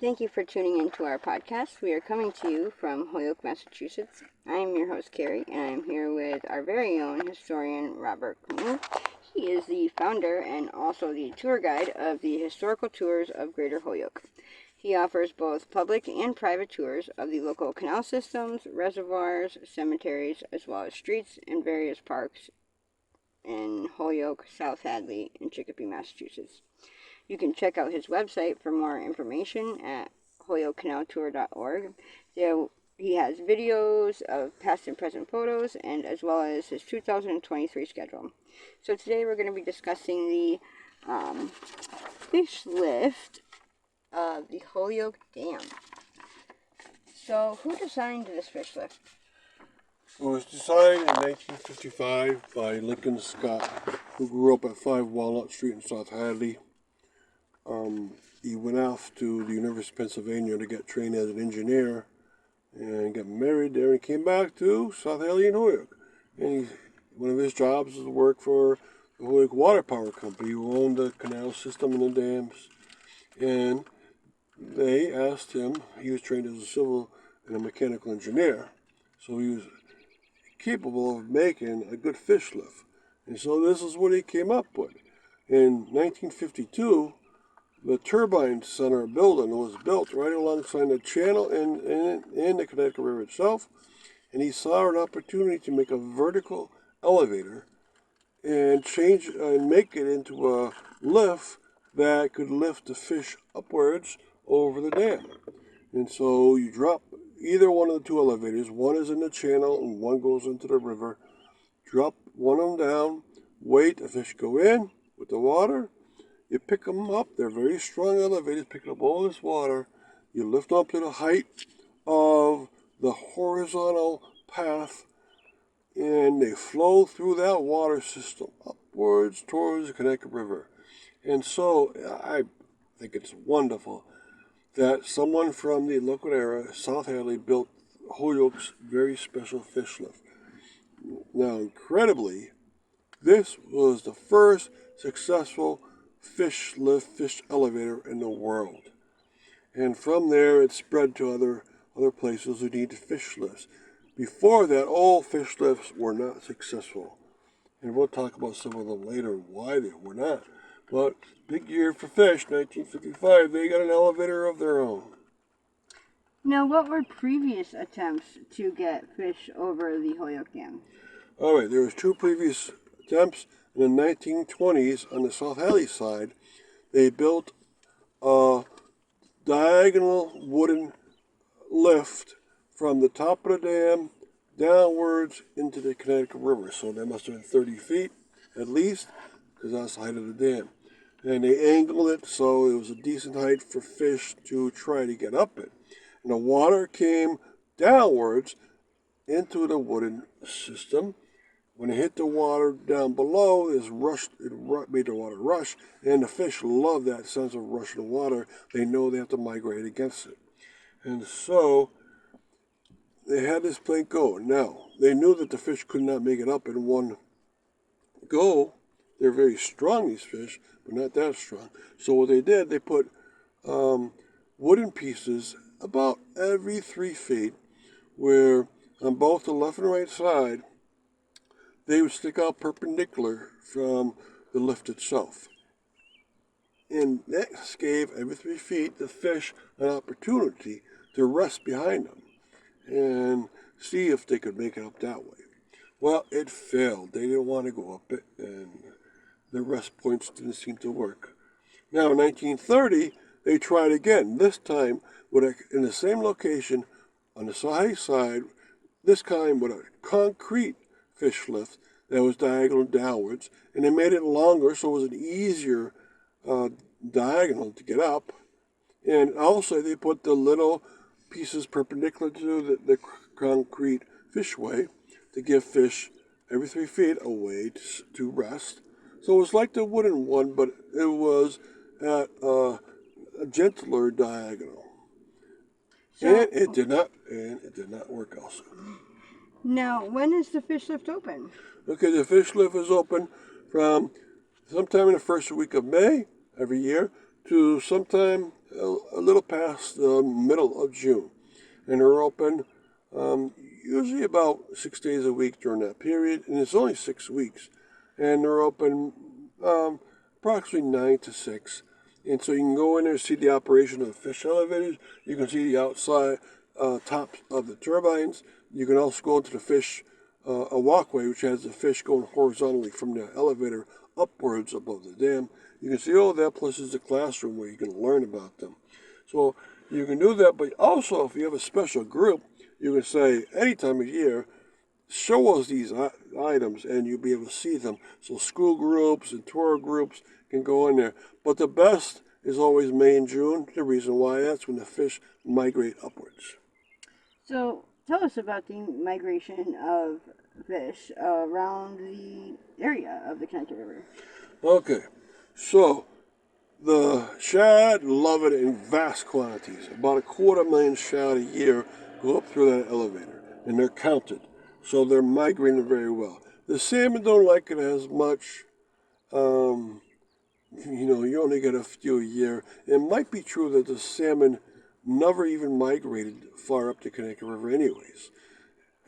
Thank you for tuning in to our podcast. We are coming to you from Holyoke, Massachusetts. I am your host, Carrie, and I am here with our very own historian, Robert Kuhn. He is the founder and also the tour guide of the Historical Tours of Greater Holyoke. He offers both public and private tours of the local canal systems, reservoirs, cemeteries, as well as streets and various parks in Holyoke, South Hadley, and Chicopee, Massachusetts. You can check out his website for more information at holyokecanaltour.org. There he has videos of past and present photos, and as well as his 2023 schedule. So today we're going to be discussing the fish lift of the Holyoke Dam. So who designed this fish lift? It was designed in 1955 by Lincoln Scott, who grew up at 5 Walnut Street in South Hadley. He went off to the University of Pennsylvania to get trained as an engineer and got married there, and came back to South Hadley and Holyoke. And one of his jobs was to work for the Holyoke Water Power Company, who owned the canal system and the dams. And they asked him, he was trained as a civil and a mechanical engineer, so he was capable of making a good fish lift. And so this is what he came up with. In 1952, the turbine center building was built right alongside the channel in the Connecticut River itself, and he saw an opportunity to make a vertical elevator and make it into a lift that could lift the fish upwards over the dam. And so you drop either one of the two elevators. One is in the channel and one goes into the river. Drop one of them down, wait, the fish go in with the water. You pick them up. They're very strong elevators, picking up all this water. You lift them up to the height of the horizontal path, and they flow through that water system upwards towards the Connecticut River. And so I think it's wonderful that someone from the local area, South Hadley, built Holyoke's very special fish lift. Now, incredibly, this was the first successful fish elevator in the world. And from there, it spread to other places who needed fish lifts. Before that, all fish lifts were not successful. And we'll talk about some of them later, why they were not. But big year for fish, 1955, they got an elevator of their own. Now, what were previous attempts to get fish over the Holyoke Dam? All right, there was two previous attempts. In the 1920s, on the South Hadley side, they built a diagonal wooden lift from the top of the dam downwards into the Connecticut River. So that must have been 30 feet at least, because that's the height of the dam. And they angled it so it was a decent height for fish to try to get up it. And the water came downwards into the wooden system. When it hit the water down below, it made the water rush, and the fish love that sense of rushing water. They know they have to migrate against it. And so they had this plank go. Now, they knew that the fish could not make it up in one go. They're very strong, these fish, but not that strong. So what they did, they put wooden pieces about every 3 feet, where on both the left and right side, they would stick out perpendicular from the lift itself. And that gave every 3 feet the fish an opportunity to rest behind them and see if they could make it up that way. Well, it failed. They didn't want to go up it, and the rest points didn't seem to work. Now, in 1930, they tried again, this time in the same location on the high side, this time with a concrete fish lift that was diagonal downwards, and they made it longer so it was an easier diagonal to get up. And also they put the little pieces perpendicular to the concrete fishway to give fish every 3 feet a way to rest. So it was like the wooden one, but it was at a gentler diagonal. And it did not work also. Now, when is the fish lift open? Okay, the fish lift is open from sometime in the first week of May every year to sometime a little past the middle of June. And they're open usually about 6 days a week during that period, and it's only 6 weeks. And they're open approximately 9 to 6. And so you can go in there and see the operation of the fish elevators. You can see the outside tops of the turbines. You can also go into the fish, a walkway which has the fish going horizontally from the elevator upwards above the dam. You can see all that, plus there's a classroom where you can learn about them. So you can do that, but also if you have a special group, you can say any time of year, show us these items and you'll be able to see them. So school groups and tour groups can go in there. But the best is always May and June. The reason why, that's when the fish migrate upwards. So tell us about the migration of fish around the area of the Connecticut River. Okay, so the shad love it in vast quantities. About 250,000 shad a year go up through that elevator, and they're counted. So they're migrating very well. The salmon don't like it as much. You only get a few a year. It might be true that the salmon never even migrated far up the Connecticut River anyways.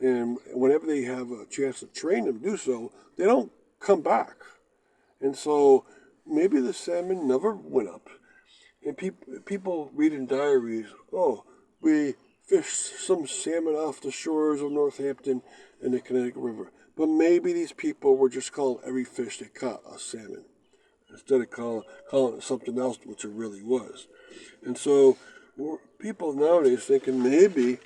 And whenever they have a chance to train them to do so, they don't come back. And so maybe the salmon never went up. And people read in diaries, oh, we fished some salmon off the shores of Northampton and the Connecticut River. But maybe these people were just calling every fish they caught a salmon, instead of calling it something else, which it really was. And so people nowadays thinking maybe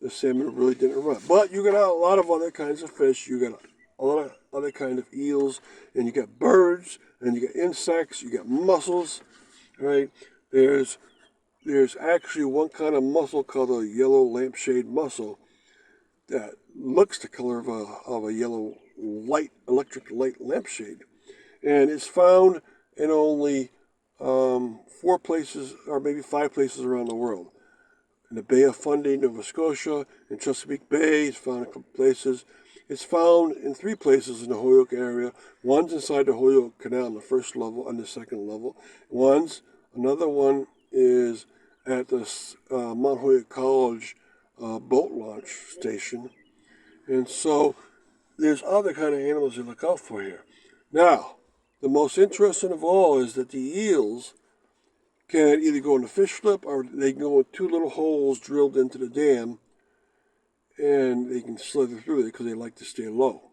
the salmon really didn't run. But you got a lot of other kinds of fish. You got a lot of other kind of eels, and you got birds, and you got insects, you got mussels, right? There's actually one kind of mussel called a yellow lampshade mussel that looks the color of a yellow electric light lampshade. And it's found in only 4 places or maybe 5 places around the world. In the Bay of Fundy, Nova Scotia, in Chesapeake Bay, it's found in a couple places. It's found in 3 places in the Holyoke area. One's inside the Holyoke Canal on the first level and the second level. Another one is at the Mount Holyoke College boat launch station. And so there's other kind of animals you look out for here. Now, the most interesting of all is that the eels can either go in the fish slip or they can go in 2 little holes drilled into the dam, and they can slither through it because they like to stay low.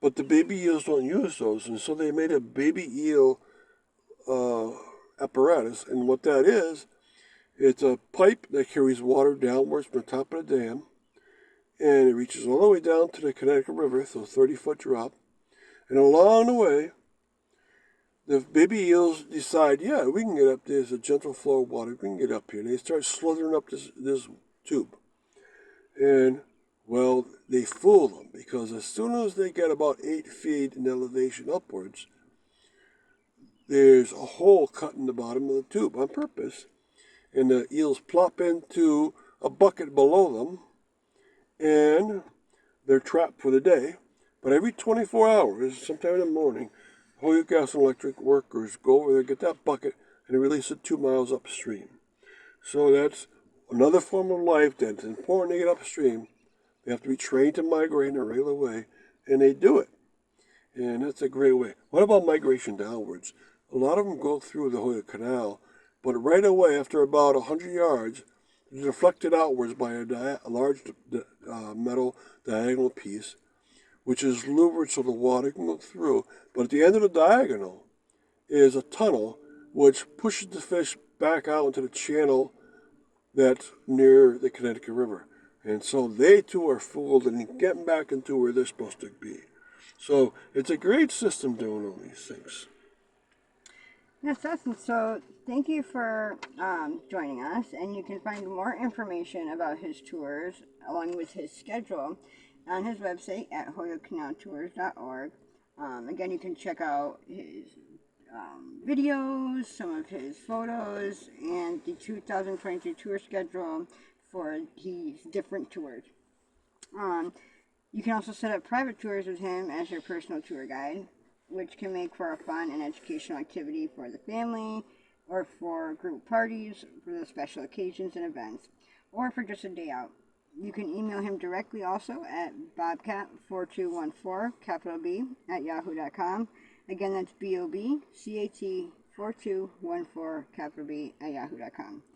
But the baby eels don't use those, and so they made a baby eel apparatus. And what that is, it's a pipe that carries water downwards from the top of the dam, and it reaches all the way down to the Connecticut River, so 30-foot drop. And along the way, the baby eels decide, yeah, we can get up. There's a gentle flow of water. We can get up here. And they start slithering up this tube. And, well, they fool them because as soon as they get about 8 feet in elevation upwards, there's a hole cut in the bottom of the tube on purpose. And the eels plop into a bucket below them, and they're trapped for the day. But every 24 hours, sometime in the morning, Holyoke Gas and Electric workers go over there, get that bucket, and release it 2 miles upstream. So that's another form of life that's important to get upstream. They have to be trained to migrate in a regular way, and they do it. And that's a great way. What about migration downwards? A lot of them go through the Holyoke Canal, but right away, after about 100 yards, they're deflected outwards by a large metal diagonal piece, which is louvered so the water can go through. But at the end of the diagonal is a tunnel which pushes the fish back out into the channel that's near the Connecticut River. And so they too are fooled and getting back into where they're supposed to be. So it's a great system doing all these things. Yes, awesome. So thank you for joining us, and you can find more information about his tours along with his schedule on his website at holyokecanaltours.org. Again, you can check out his videos, some of his photos, and the 2022 tour schedule for his different tours. You can also set up private tours with him as your personal tour guide, which can make for a fun and educational activity for the family or for group parties, for the special occasions and events, or for just a day out. You can email him directly also at bobcat4214, capital B, at yahoo.com. Again, that's BOBCAT4214, capital B, at yahoo.com.